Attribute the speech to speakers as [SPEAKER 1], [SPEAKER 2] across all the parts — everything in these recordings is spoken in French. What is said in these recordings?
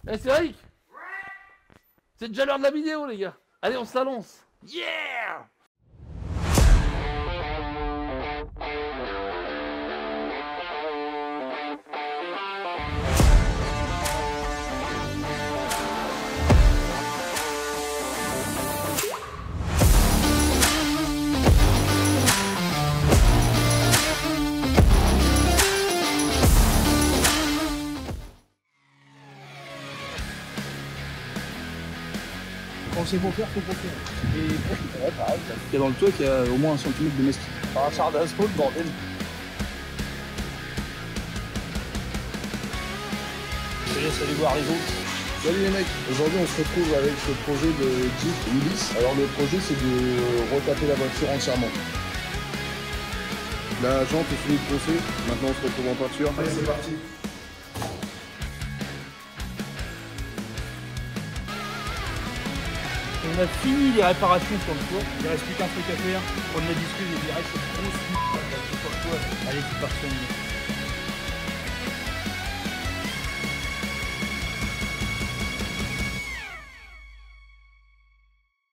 [SPEAKER 1] Eh, c'est Rick. C'est déjà l'heure de la vidéo, les gars. Allez, on se la lance. Yeah!
[SPEAKER 2] Quand c'est pour faire, faut pour faire. Et ouais, pareil, il y a dans le toit qu'il y a au moins 1 centimètre de mastic. Par un char d'assaut, le bordel. Je te laisse aller voir les autres. Salut les mecs, aujourd'hui on se retrouve avec ce projet de Jeep Willys. Alors le projet c'est de retaper la voiture entièrement. La jante est finie de poncer, maintenant on se retrouve en peinture. Allez c'est parti.
[SPEAKER 3] On a fini les réparations sur le toit, il reste plus qu'un truc à faire, prendre la discuse et direct cette grosse allez c'est parti.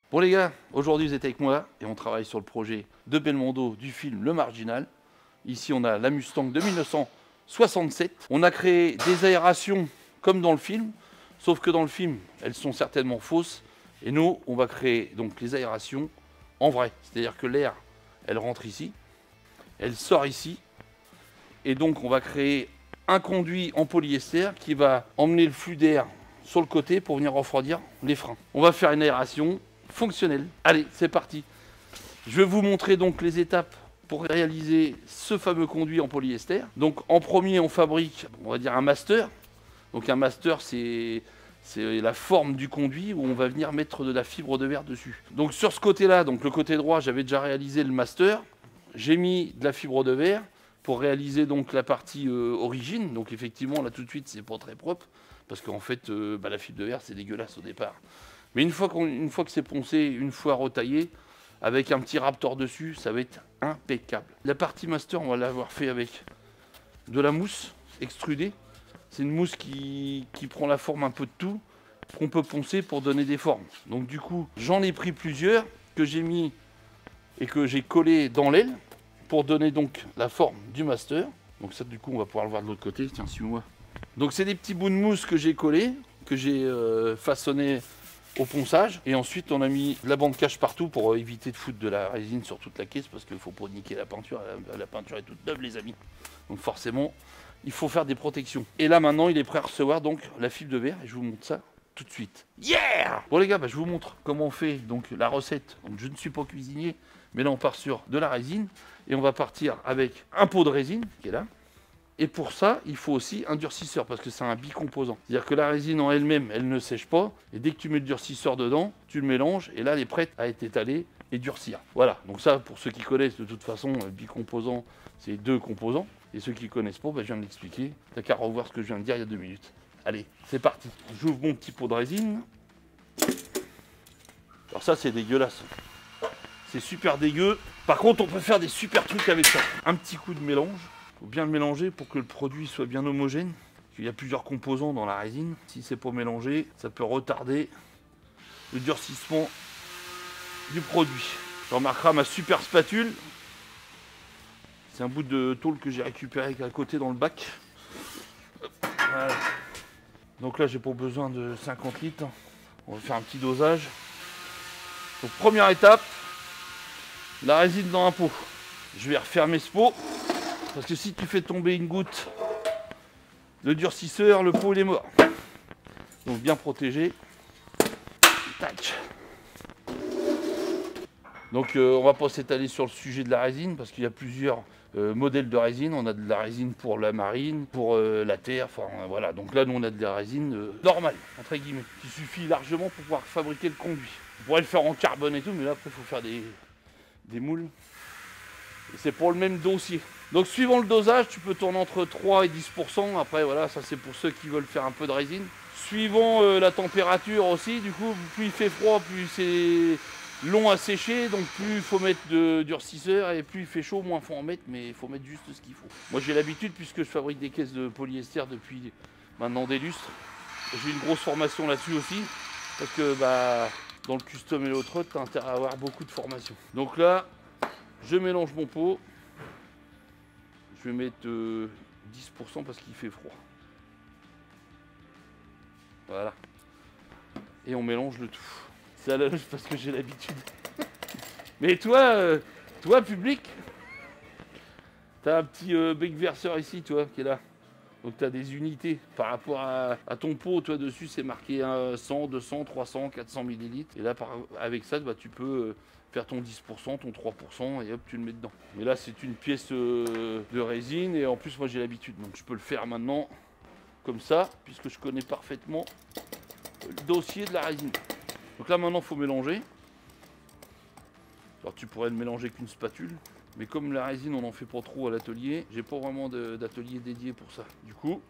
[SPEAKER 1] Bon les gars, aujourd'hui vous êtes avec moi et on travaille sur le projet de Belmondo du film Le Marginal. Ici on a la Mustang de 1967. On a créé des aérations comme dans le film, sauf que dans le film elles sont certainement fausses. Et nous on va créer donc les aérations en vrai. C'est-à-dire que l'air, elle rentre ici, elle sort ici. Et donc on va créer un conduit en polyester qui va emmener le flux d'air sur le côté pour venir refroidir les freins. On va faire une aération fonctionnel. Allez, c'est parti. Je vais vous montrer donc les étapes pour réaliser ce fameux conduit en polyester. Donc en premier, on fabrique, on va dire un master. Donc un master, c'est la forme du conduit où on va venir mettre de la fibre de verre dessus. Donc sur ce côté-là, donc le côté droit, j'avais déjà réalisé le master. J'ai mis de la fibre de verre pour réaliser donc la partie origine. Donc effectivement, là tout de suite, c'est pas très propre parce qu'en fait, la fibre de verre, c'est dégueulasse au départ. Mais une fois que c'est poncé, une fois retaillé, avec un petit Raptor dessus, ça va être impeccable. La partie master, on va l'avoir fait avec de la mousse extrudée. C'est une mousse qui prend la forme un peu de tout, qu'on peut poncer pour donner des formes. Donc du coup, j'en ai pris plusieurs que j'ai mis et que j'ai collé dans l'aile pour donner donc la forme du master. Donc ça, du coup, on va pouvoir le voir de l'autre côté. Tiens, suis-moi. Donc c'est des petits bouts de mousse que j'ai collés, que j'ai façonné au ponçage, et ensuite on a mis de la bande cache partout pour éviter de foutre de la résine sur toute la caisse parce qu'il ne faut pas niquer la peinture. La peinture est toute neuve les amis, donc forcément il faut faire des protections. Et là maintenant il est prêt à recevoir donc la fibre de verre et je vous montre ça tout de suite. Yeah! Bon les gars, je vous montre comment on fait donc la recette. Donc je ne suis pas cuisinier, mais là on part sur de la résine et on va partir avec un pot de résine qui est là. Et pour ça, il faut aussi un durcisseur parce que c'est un bicomposant. C'est-à-dire que la résine en elle-même, elle ne sèche pas. Et dès que tu mets le durcisseur dedans, tu le mélanges et là, elle est prête à être étalée et durcir. Voilà, donc ça, pour ceux qui connaissent, de toute façon, bicomposant, c'est 2 composants. Et ceux qui ne connaissent pas, je viens de l'expliquer. T'as qu'à revoir ce que je viens de dire il y a 2 minutes. Allez, c'est parti. J'ouvre mon petit pot de résine. Alors ça, c'est dégueulasse. C'est super dégueu. Par contre, on peut faire des super trucs avec ça. Un petit coup de mélange. Il faut bien le mélanger pour que le produit soit bien homogène. Il y a plusieurs composants dans la résine. Si c'est pas mélangé, ça peut retarder le durcissement du produit. Tu remarqueras ma super spatule. C'est un bout de tôle que j'ai récupéré à côté dans le bac. Voilà. Donc là, j'ai pas besoin de 50 litres. On va faire un petit dosage. Donc première étape, la résine dans un pot. Je vais refermer ce pot. Parce que si tu fais tomber une goutte de durcisseur, le pot il est mort. Donc bien protégé. Tac. Donc on va pas s'étaler sur le sujet de la résine parce qu'il y a plusieurs modèles de résine. On a de la résine pour la marine, pour la terre, enfin voilà. Donc là nous on a de la résine normale, entre guillemets, qui suffit largement pour pouvoir fabriquer le conduit. On pourrait le faire en carbone et tout, mais là après il faut faire des moules. Et c'est pour le même dossier. Donc suivant le dosage, tu peux tourner entre 3 et 10%. Après voilà, ça c'est pour ceux qui veulent faire un peu de résine. Suivant la température aussi, du coup, plus il fait froid, plus c'est long à sécher. Donc plus il faut mettre de durcisseur et plus il fait chaud, moins il faut en mettre, mais il faut mettre juste ce qu'il faut. Moi j'ai l'habitude puisque je fabrique des caisses de polyester depuis maintenant des lustres. j'ai une grosse formation là-dessus aussi, parce que bah, dans le custom et l'autre, tu as intérêt à avoir beaucoup de formation. Donc là, je mélange mon pot. Je vais mettre 10% parce qu'il fait froid. Voilà. Et on mélange le tout. C'est à la loge parce que j'ai l'habitude. Mais toi, public, t'as un petit bec verseur ici, toi, qui est là. Donc tu as des unités par rapport à ton pot. Toi, dessus, c'est marqué 100, 200, 300, 400 ml. Et là, avec ça, bah, tu peux faire ton 10%, ton 3% et hop, tu le mets dedans. Mais là, c'est une pièce de résine et en plus, moi, j'ai l'habitude. Donc je peux le faire maintenant comme ça, puisque je connais parfaitement le dossier de la résine. Donc là, maintenant, il faut mélanger. Alors, tu pourrais le mélanger qu'une spatule. Mais comme la résine, on n'en fait pas trop à l'atelier, j'ai pas vraiment d'atelier dédié pour ça. Du coup,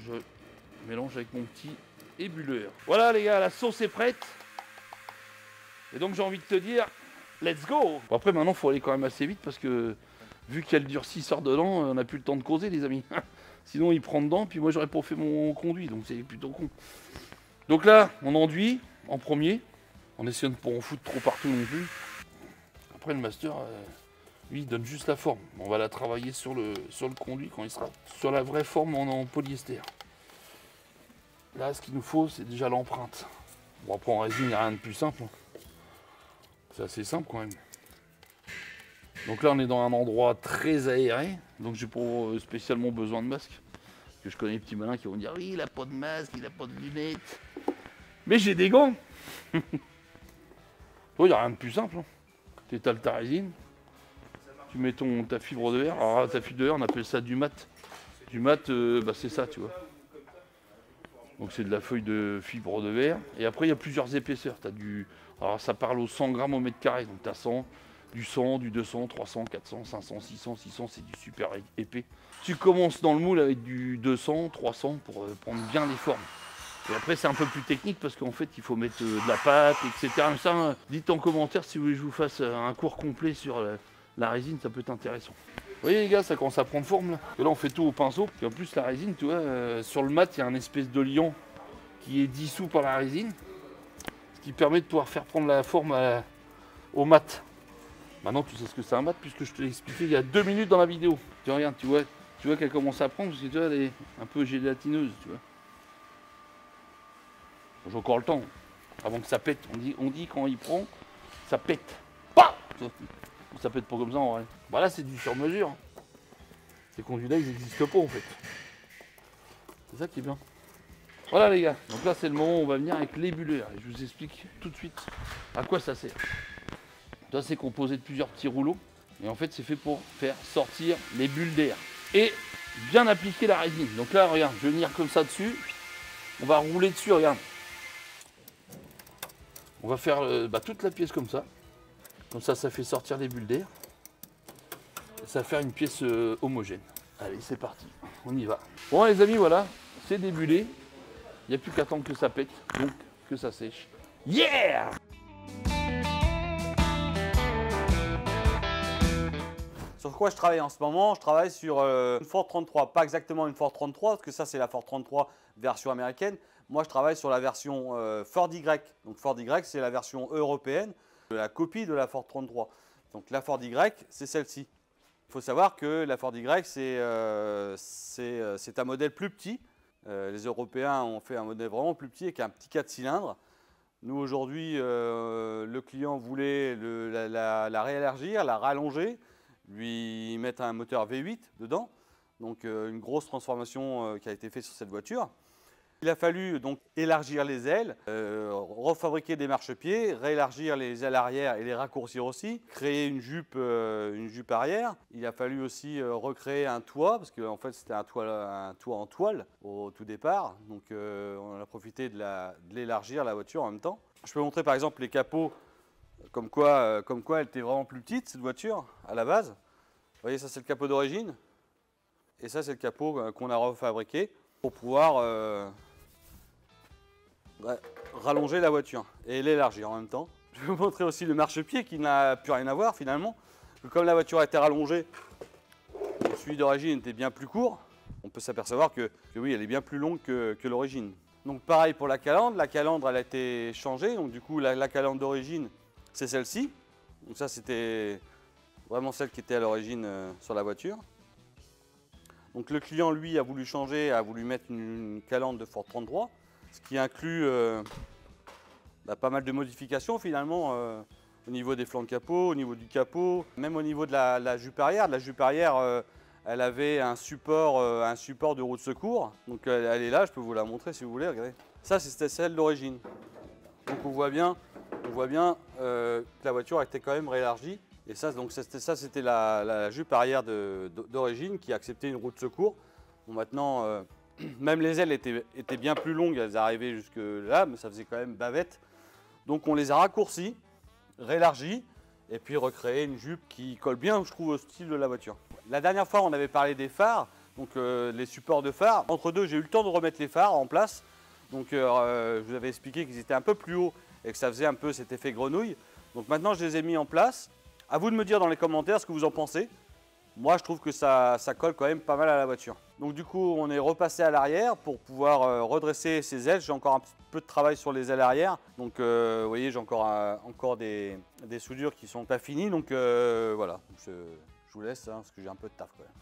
[SPEAKER 1] je mélange avec mon petit ébuleur. Voilà les gars, la sauce est prête. Et donc j'ai envie de te dire, let's go. Bon, après maintenant, il faut aller quand même assez vite parce que vu qu'il y a le durcisseur dedans, on n'a plus le temps de causer les amis. Sinon il prend dedans, puis moi j'aurais pas fait mon conduit, donc c'est plutôt con. Donc là, on enduit en premier, en essayant de ne pas en foutre trop partout non plus. Après le master... lui, il donne juste la forme. On va la travailler sur le conduit quand il sera sur la vraie forme en polyester. Là, ce qu'il nous faut, c'est déjà l'empreinte. Bon, après, en résine, il n'y a rien de plus simple. C'est assez simple quand même. Donc là, on est dans un endroit très aéré. Donc, j'ai pas spécialement besoin de masque. Parce que je connais les petits malins qui vont dire « Oui, il n'a pas de masque, il n'a pas de lunettes. » Mais j'ai des gants. Il n'y a rien de plus simple. Tu étales ta résine. Tu mets ta fibre de verre. Alors ta fibre de verre, on appelle ça du mat. Du mat, bah, c'est ça, tu vois. Donc c'est de la feuille de fibre de verre. Et après, il y a plusieurs épaisseurs. Alors ça parle aux 100 grammes au mètre carré. Donc tu as 100, du 100, du 200, 300, 400, 500, 600, 600. C'est du super épais. Tu commences dans le moule avec du 200, 300 pour prendre bien les formes. Et après, c'est un peu plus technique parce qu'en fait, il faut mettre de la pâte, etc. Mais ça, dites en commentaire si vous voulez que je vous fasse un cours complet sur... la résine, ça peut être intéressant. Vous voyez les gars, ça commence à prendre forme là. Et là on fait tout au pinceau. Et en plus la résine, tu vois, sur le mat, il y a un espèce de liant qui est dissous par la résine. Ce qui permet de pouvoir faire prendre la forme au mat. Maintenant tu sais ce que c'est un mat puisque je te l'ai expliqué il y a 2 minutes dans la vidéo. Tu regardes, tu vois qu'elle commence à prendre parce que tu vois, elle est un peu gélatineuse, tu vois. J'ai encore le temps. Avant que ça pète. On dit quand il prend, ça pète. Bah, ça peut être pas comme ça en vrai. Bah là c'est du sur-mesure. Ces conduits-là ils n'existent pas en fait. C'est ça qui est bien. Voilà les gars, donc là c'est le moment où on va venir avec l'ébuleur. Et je vous explique tout de suite à quoi ça sert. Là c'est composé de plusieurs petits rouleaux. Et en fait c'est fait pour faire sortir les bulles d'air. Et bien appliquer la résine. Donc là regarde, je vais venir comme ça dessus. On va rouler dessus, regarde. On va faire toute la pièce comme ça. Comme ça, ça fait sortir les bulles d'air. Ça va faire une pièce homogène. Allez, c'est parti. On y va. Bon, les amis, voilà. C'est débulé. Il n'y a plus qu'à attendre que ça pète. Donc, que ça sèche. Yeah!
[SPEAKER 4] Sur quoi je travaille en ce moment? Je travaille sur une Ford 33. Pas exactement une Ford 33, parce que ça, c'est la Ford 33 version américaine. Moi, je travaille sur la version Ford Y. Donc, Ford Y, c'est la version européenne. La copie de la Ford 33. Donc la Ford Y, c'est celle-ci. Il faut savoir que la Ford Y, c'est un modèle plus petit. Les Européens ont fait un modèle vraiment plus petit avec un petit 4 cylindres. Nous aujourd'hui, le client voulait la réélargir, la rallonger, lui mettre un moteur V8 dedans. Donc une grosse transformation qui a été faite sur cette voiture. Il a fallu donc élargir les ailes, refabriquer des marchepieds, réélargir les ailes arrière et les raccourcir aussi, créer une jupe arrière. Il a fallu aussi recréer un toit, parce qu'en fait c'était un toit en toile au tout départ. Donc on a profité de l'élargir la voiture en même temps. Je peux montrer par exemple les capots, comme quoi elle était vraiment plus petite cette voiture à la base. Vous voyez, ça c'est le capot d'origine. Et ça c'est le capot qu'on a refabriqué pour pouvoir rallonger la voiture et l'élargir en même temps. Je vais vous montrer aussi le marchepied qui n'a plus rien à voir finalement. Comme la voiture a été rallongée, celui d'origine était bien plus court. On peut s'apercevoir que oui, elle est bien plus longue que l'origine. Donc pareil pour la calandre elle a été changée, donc du coup la calandre d'origine c'est celle-ci. Donc ça c'était vraiment celle qui était à l'origine sur la voiture. Donc le client lui a voulu changer, a voulu mettre une calandre de Ford 33, ce qui inclut pas mal de modifications finalement au niveau des flancs de capot, au niveau du capot, même au niveau de la jupe arrière. La jupe arrière elle avait un support de roue de secours, donc elle est là, je peux vous la montrer si vous voulez, regardez. Ça c'était celle d'origine. Donc on voit bien que la voiture était quand même réélargie. Et ça c'était la jupe arrière d'origine qui acceptait une roue de secours. Bon, maintenant, même les ailes étaient bien plus longues, elles arrivaient jusque là, mais ça faisait quand même bavette. Donc on les a raccourcies, réélargies, et puis recréé une jupe qui colle bien, je trouve, au style de la voiture. La dernière fois, on avait parlé des phares, donc les supports de phares. Entre deux, j'ai eu le temps de remettre les phares en place. Donc je vous avais expliqué qu'ils étaient un peu plus hauts et que ça faisait un peu cet effet grenouille. Donc maintenant, je les ai mis en place. À vous de me dire dans les commentaires ce que vous en pensez. Moi, je trouve que ça colle quand même pas mal à la voiture. Donc du coup, on est repassé à l'arrière pour pouvoir redresser ces ailes. J'ai encore un petit peu de travail sur les ailes arrière. Donc vous voyez, j'ai encore des soudures qui ne sont pas finies. Donc voilà, je vous laisse parce que j'ai un peu de taf quand même.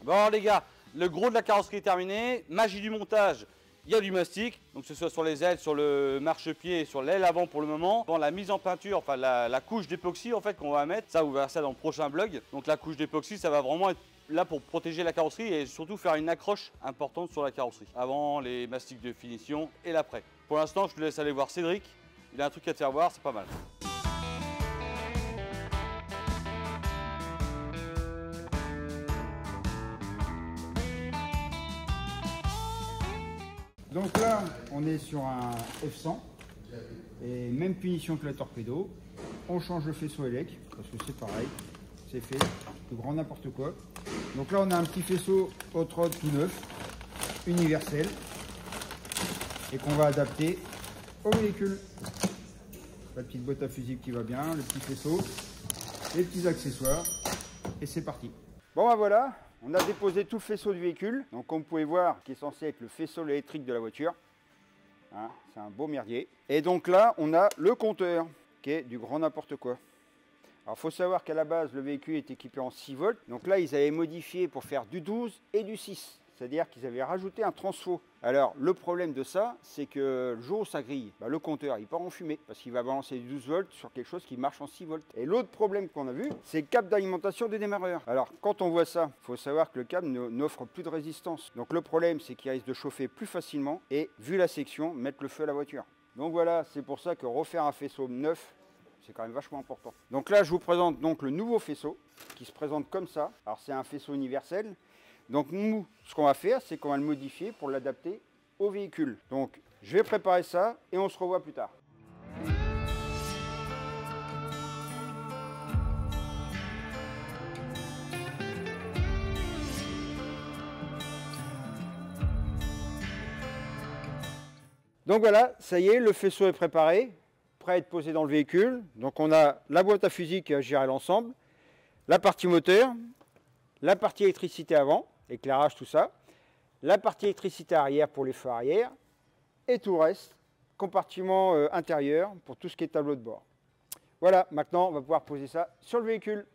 [SPEAKER 4] Bon les gars, le gros de la carrosserie est terminé. Magie du montage, il y a du mastic, donc que ce soit sur les ailes, sur le marchepied et sur l'aile avant pour le moment. Dans la mise en peinture, enfin la couche d'époxy en fait qu'on va mettre, ça vous verrez ça dans le prochain vlog. Donc la couche d'époxy, ça va vraiment être là pour protéger la carrosserie et surtout faire une accroche importante sur la carrosserie. Avant les mastiques de finition et l'après. Pour l'instant, je te laisse aller voir Cédric. Il a un truc à te faire voir, c'est pas mal.
[SPEAKER 5] Donc là, on est sur un F100 et même punition que la torpedo. On change le faisceau élec parce que c'est pareil, c'est fait, de grand n'importe quoi. Donc là, on a un petit faisceau hot rod tout neuf, universel, et qu'on va adapter au véhicule. La petite boîte à fusible qui va bien, le petit faisceau, les petits accessoires, et c'est parti. Bon ben voilà. On a déposé tout le faisceau du véhicule, donc comme vous pouvez voir, qui est censé être le faisceau électrique de la voiture. Hein, c'est un beau merdier. Et donc là, on a le compteur, qui est du grand n'importe quoi. Alors il faut savoir qu'à la base, le véhicule est équipé en 6 volts. Donc là, ils avaient modifié pour faire du 12 et du 6. C'est-à-dire qu'ils avaient rajouté un transfo. Alors le problème de ça, c'est que le jour où ça grille, le compteur il part en fumée parce qu'il va balancer du 12 volts sur quelque chose qui marche en 6 volts. Et l'autre problème qu'on a vu, c'est le câble d'alimentation des démarreurs. Alors quand on voit ça, il faut savoir que le câble n'offre plus de résistance. Donc le problème, c'est qu'il risque de chauffer plus facilement et vu la section, mettre le feu à la voiture. Donc voilà, c'est pour ça que refaire un faisceau neuf, c'est quand même vachement important. Donc là, je vous présente donc le nouveau faisceau qui se présente comme ça. Alors c'est un faisceau universel. Donc nous, ce qu'on va faire, c'est qu'on va le modifier pour l'adapter au véhicule. Donc je vais préparer ça et on se revoit plus tard. Donc voilà, ça y est, le faisceau est préparé, prêt à être posé dans le véhicule. Donc on a la boîte à fusil qui va gérer l'ensemble, la partie moteur, la partie électricité avant, éclairage, tout ça, la partie électricité arrière pour les feux arrière, et tout le reste, compartiment intérieur pour tout ce qui est tableau de bord. Voilà, maintenant on va pouvoir poser ça sur le véhicule.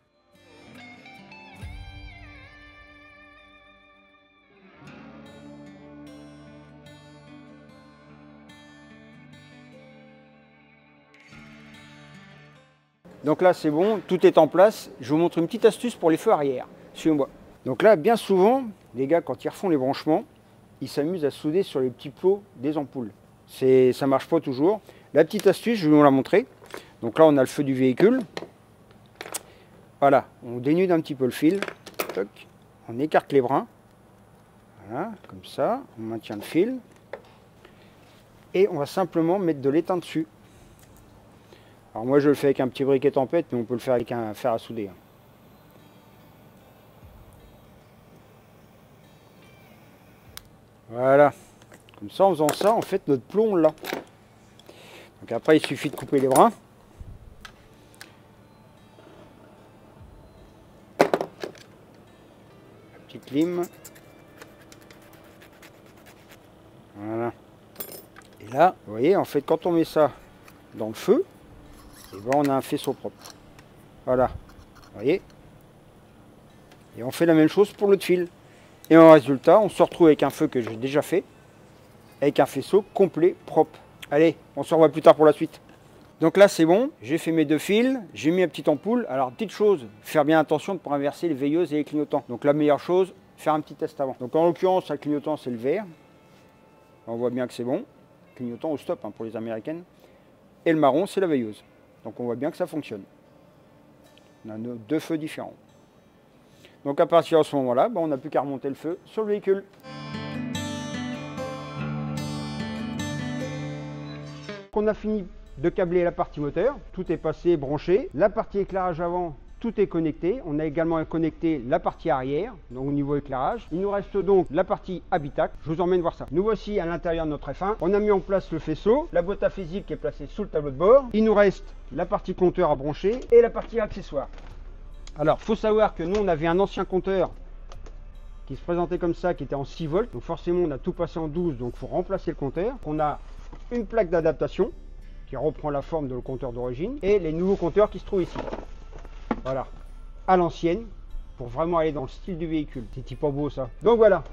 [SPEAKER 5] Donc là c'est bon, tout est en place. Je vous montre une petite astuce pour les feux arrière. Suivez-moi. Donc là, bien souvent, les gars, quand ils refont les branchements, ils s'amusent à souder sur les petits plots des ampoules. Ça ne marche pas toujours. La petite astuce, je vais vous la montrer. Donc là, on a le feu du véhicule. Voilà, on dénude un petit peu le fil. Toc. On écarte les brins. Voilà, comme ça. On maintient le fil. Et on va simplement mettre de l'étain dessus. Alors moi, je le fais avec un petit briquet tempête, mais on peut le faire avec un fer à souder. Voilà, comme ça, en faisant ça, en fait, notre plomb, on l'a. Donc après, il suffit de couper les brins. Petite lime. Voilà. Et là, vous voyez, en fait, quand on met ça dans le feu, et ben on a un faisceau propre. Voilà. Vous voyez? Et on fait la même chose pour l'autre fil. Et en résultat, on se retrouve avec un feu que j'ai déjà fait, avec un faisceau complet, propre. Allez, on se revoit plus tard pour la suite. Donc là, c'est bon. J'ai fait mes 2 fils. J'ai mis la petite ampoule. Alors, petite chose, faire bien attention de ne pas inverser les veilleuses et les clignotants. Donc la meilleure chose, faire un petit test avant. Donc en l'occurrence, le clignotant, c'est le vert. On voit bien que c'est bon. Clignotant au stop hein, pour les américaines. Et le marron, c'est la veilleuse. Donc on voit bien que ça fonctionne. On a 2 feux différents. Donc à partir de ce moment-là, on n'a plus qu'à remonter le feu sur le véhicule. On a fini de câbler la partie moteur. Tout est passé, branché. La partie éclairage avant, tout est connecté. On a également connecté la partie arrière, donc au niveau éclairage. Il nous reste donc la partie habitacle. Je vous emmène voir ça. Nous voici à l'intérieur de notre F1. On a mis en place le faisceau, la boîte à fusible qui est placée sous le tableau de bord. Il nous reste la partie compteur à brancher et la partie accessoire. Alors, il faut savoir que nous, on avait un ancien compteur qui se présentait comme ça, qui était en 6 volts. Donc forcément, on a tout passé en 12, donc il faut remplacer le compteur. On a une plaque d'adaptation qui reprend la forme de le compteur d'origine et les nouveaux compteurs qui se trouvent ici. Voilà, à l'ancienne, pour vraiment aller dans le style du véhicule. C'est pas beau ça. Donc voilà,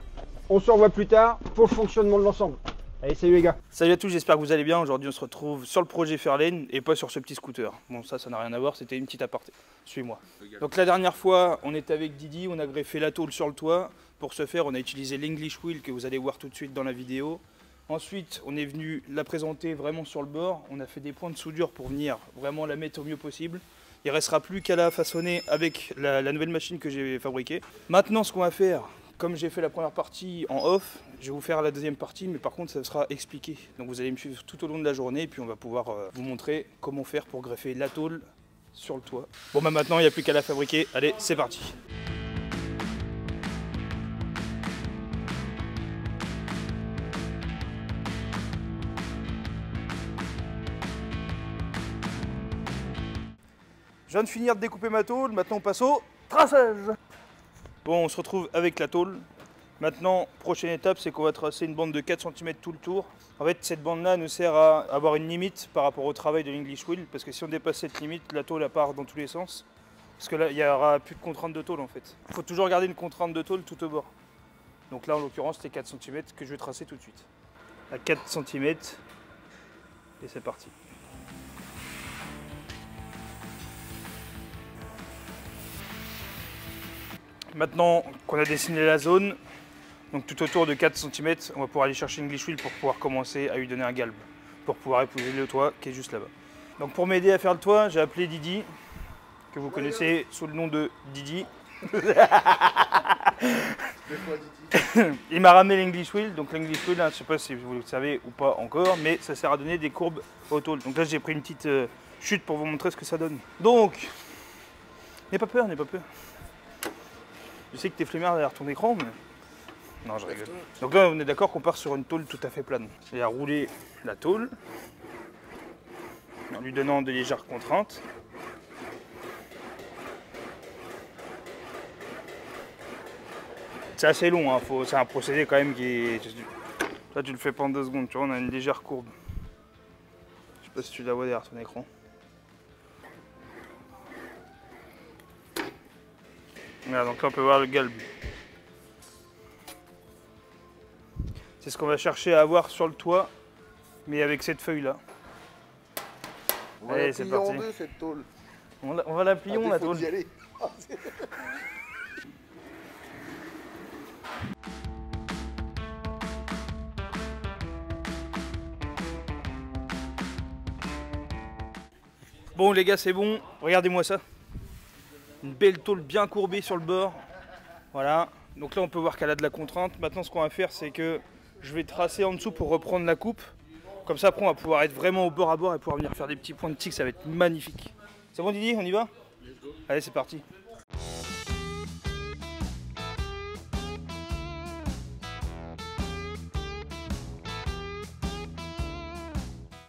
[SPEAKER 5] on se revoit plus tard pour le fonctionnement de l'ensemble. Allez, salut les gars.
[SPEAKER 3] Salut à tous, j'espère que vous allez bien. Aujourd'hui, on se retrouve sur le projet Fairlane et pas sur ce petit scooter. Bon, ça n'a rien à voir, c'était une petite aparté. Suis-moi. Donc la dernière fois, on était avec Didi, on a greffé la tôle sur le toit. Pour ce faire, on a utilisé l'English Wheel que vous allez voir tout de suite dans la vidéo. Ensuite, on est venu la présenter vraiment sur le bord. On a fait des points de soudure pour venir vraiment la mettre au mieux possible. Il ne restera plus qu'à la façonner avec la nouvelle machine que j'ai fabriquée. Maintenant, ce qu'on va faire, comme j'ai fait la première partie en off, je vais vous faire la deuxième partie, mais par contre ça sera expliqué. Donc vous allez me suivre tout au long de la journée et puis on va pouvoir vous montrer comment faire pour greffer la tôle sur le toit. Bon bah maintenant il n'y a plus qu'à la fabriquer, allez c'est parti. Je viens de finir de découper ma tôle, maintenant on passe au traçage. Bon, on se retrouve avec la tôle. Maintenant, prochaine étape, c'est qu'on va tracer une bande de 4 cm tout le tour. En fait, cette bande-là nous sert à avoir une limite par rapport au travail de l'English Wheel, parce que si on dépasse cette limite, la tôle part dans tous les sens. Parce que là, il n'y aura plus de contrainte de tôle en fait. Il faut toujours garder une contrainte de tôle tout au bord. Donc là, en l'occurrence, c'était 4 cm que je vais tracer tout de suite. À 4 cm, et c'est parti. Maintenant qu'on a dessiné la zone, donc tout autour de 4 cm, on va pouvoir aller chercher une English Wheel pour pouvoir commencer à lui donner un galbe, pour pouvoir épouser le toit qui est juste là-bas. Donc pour m'aider à faire le toit, j'ai appelé Didi, que vous connaissez sous le nom de Didi. Il m'a ramené l'English Wheel, donc l'English Wheel, hein, je ne sais pas si vous le savez ou pas encore, mais ça sert à donner des courbes aux tôles. Donc là j'ai pris une petite chute pour vous montrer ce que ça donne. Donc, n'aie pas peur, n'aie pas peur. Je sais que t'es flemmard derrière ton écran, mais... Non, je rigole. Donc là, on est d'accord qu'on part sur une tôle tout à fait plane. Et à rouler la tôle, en lui donnant de légères contraintes. C'est assez long, hein. C'est un procédé quand même qui est... Là, tu le fais pas en 2 secondes, tu vois, on a une légère courbe. Je sais pas si tu la vois derrière ton écran. Voilà, donc là on peut voir le galbe. C'est ce qu'on va chercher à avoir sur le toit, mais avec cette feuille là. Allez, c'est parti.
[SPEAKER 2] En deux, cette tôle.
[SPEAKER 3] On va la plier, la tôle. Bon les gars, c'est bon, regardez-moi ça. Une belle tôle bien courbée sur le bord. Voilà. Donc là on peut voir qu'elle a de la contrainte. Maintenant ce qu'on va faire c'est que je vais tracer en dessous pour reprendre la coupe. Comme ça après on va pouvoir être vraiment au bord à bord et pouvoir venir faire des petits points de tic, ça va être magnifique. C'est bon Didi, on y va? Allez c'est parti.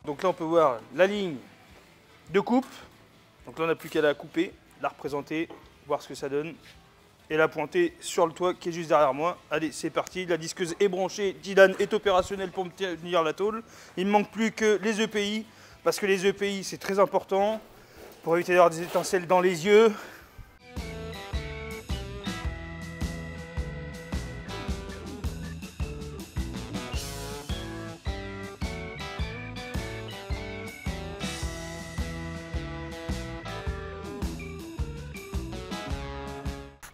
[SPEAKER 3] Donc là on peut voir la ligne de coupe. Donc là on n'a plus qu'à la couper, la représenter, voir ce que ça donne. et la pointer sur le toit qui est juste derrière moi. Allez, c'est parti, la disqueuse est branchée, Dylan est opérationnel pour me tenir la tôle. Il ne manque plus que les EPI, parce que les EPI c'est très important pour éviter d'avoir des étincelles dans les yeux.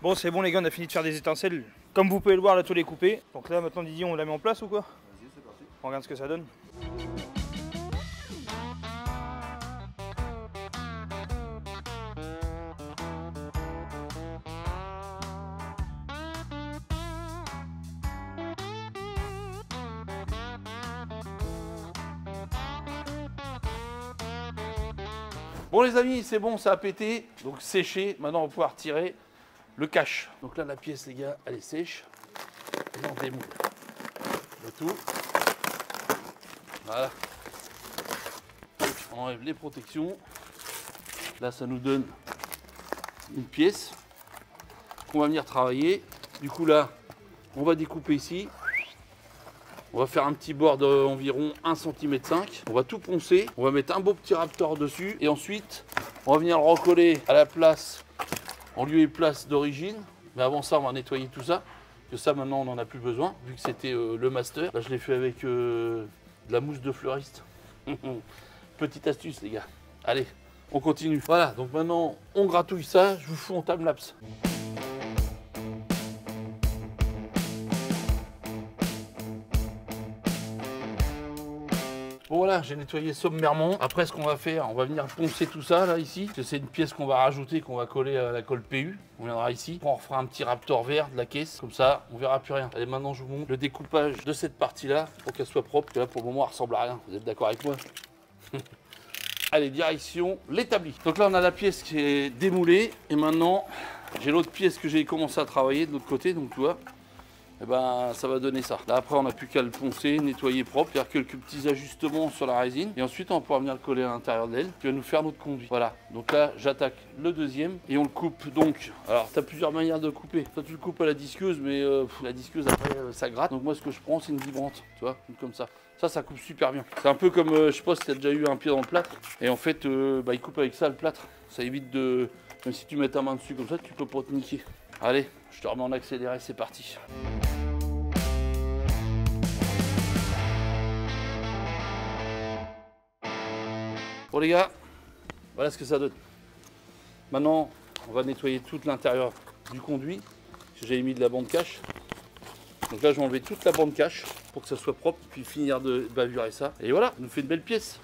[SPEAKER 3] Bon, c'est bon les gars, on a fini de faire des étincelles. Comme vous pouvez le voir, la tôle est coupée. Donc là maintenant Didier, on la met en place ou quoi?
[SPEAKER 2] Vas-y, c'est parti.
[SPEAKER 3] On regarde ce que ça donne.
[SPEAKER 1] Bon les amis, c'est bon, ça a pété, donc séché. Maintenant on va pouvoir tirer le cache. Donc là la pièce les gars, elle est sèche. Et on démoule le tout. Voilà. Donc, on enlève les protections. Là ça nous donne une pièce qu'on va venir travailler. Du coup là, on va découper ici. On va faire un petit bord d'environ 1,5 cm. On va tout poncer. On va mettre un beau petit Raptor dessus. Et ensuite, on va venir le recoller à la place, en lieu et place d'origine. Mais avant ça, on va nettoyer tout ça. Que ça, maintenant, on n'en a plus besoin, vu que c'était le master. Là, je l'ai fait avec de la mousse de fleuriste. Petite astuce, les gars. Allez, on continue. Voilà, donc maintenant, on gratouille ça. Je vous fous en time-lapse. Bon voilà, j'ai nettoyé sommairement. Après, ce qu'on va faire, on va venir poncer tout ça là ici. Parce que c'est une pièce qu'on va rajouter, qu'on va coller à la colle PU. On viendra ici. On refera un petit Raptor vert de la caisse. Comme ça, on verra plus rien. Allez, maintenant je vous montre le découpage de cette partie-là pour qu'elle soit propre. Parce que là, pour le moment, elle ressemble à rien. Vous êtes d'accord avec moi? Allez, direction l'établi. Donc là, on a la pièce qui est démoulée. Et maintenant, j'ai l'autre pièce que j'ai commencé à travailler de l'autre côté. Donc tu vois. Et ben ça va donner ça. Là après on n'a plus qu'à le poncer, nettoyer propre, faire quelques petits ajustements sur la résine et ensuite on va pouvoir venir le coller à l'intérieur de l'aile qui va nous faire notre conduit. Voilà, donc là j'attaque le deuxième et on le coupe donc. Alors tu as plusieurs manières de couper. Toi tu le coupes à la disqueuse mais la disqueuse après ça gratte. Donc moi ce que je prends c'est une vibrante, tu vois, comme ça. Ça coupe super bien. C'est un peu comme, je sais pas si tu as déjà eu un pied dans le plâtre et en fait il coupe avec ça le plâtre. Ça évite de, même si tu mets ta main dessus comme ça tu peux pas te niquer. Allez, je te remets en accéléré, c'est parti. Bon les gars, voilà ce que ça donne. Maintenant, on va nettoyer tout l'intérieur du conduit. J'avais mis de la bande cache. Donc là, je vais enlever toute la bande cache pour que ça soit propre, puis finir de bavurer ça. Et voilà, ça nous fait une belle pièce.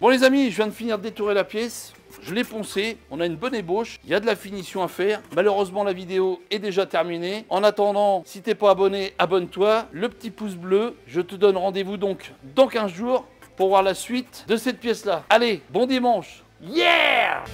[SPEAKER 1] Bon les amis, je viens de finir de détourer la pièce. Je l'ai poncé, on a une bonne ébauche, il y a de la finition à faire. Malheureusement, la vidéo est déjà terminée. En attendant, si t'es pas abonné, abonne-toi. Le petit pouce bleu, je te donne rendez-vous donc dans 15 jours pour voir la suite de cette pièce-là. Allez, bon dimanche. Yeah!